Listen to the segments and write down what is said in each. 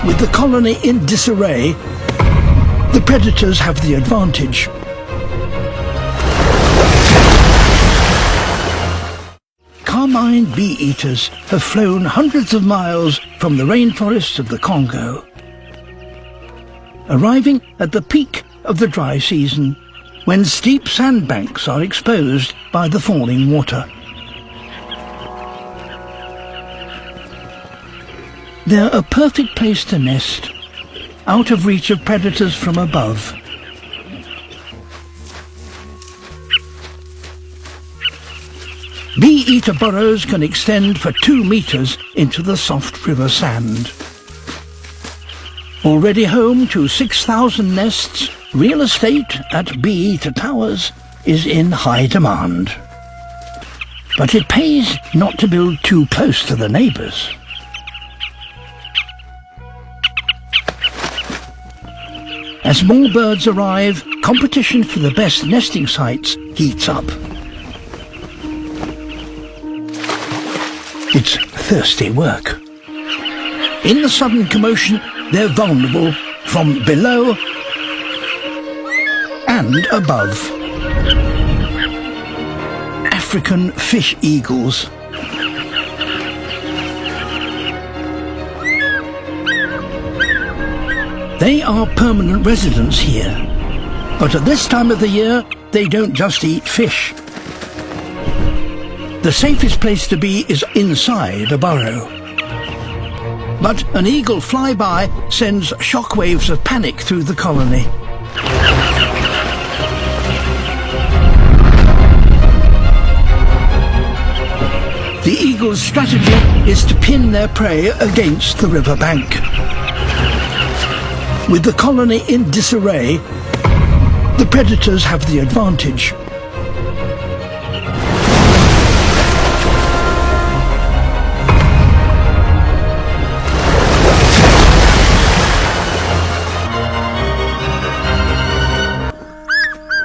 With the colony in disarray, the predators have the advantage. Carmine bee-eaters have flown hundreds of miles from the rainforests of the Congo, arriving at the peak of the dry season, when steep sandbanks are exposed by the falling water. They're a perfect place to nest, out of reach of predators from above. Bee-eater burrows can extend for 2 meters into the soft river sand. Already home to 6,000 nests, real estate at Bee-eater Towers is in high demand. But it pays not to build too close to the neighbours. As more birds arrive, competition for the best nesting sites heats up. It's thirsty work. In the sudden commotion, they're vulnerable from below and above. African fish eagles. They are permanent residents here, but at this time of the year, they don't just eat fish. The safest place to be is inside a burrow. But an eagle flyby sends shockwaves of panic through the colony. The eagle's strategy is to pin their prey against the river bank. With the colony in disarray, the predators have the advantage.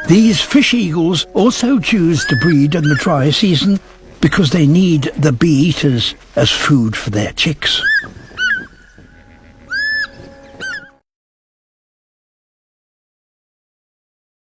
These fish eagles also choose to breed in the dry season because they need the bee-eaters as food for their chicks.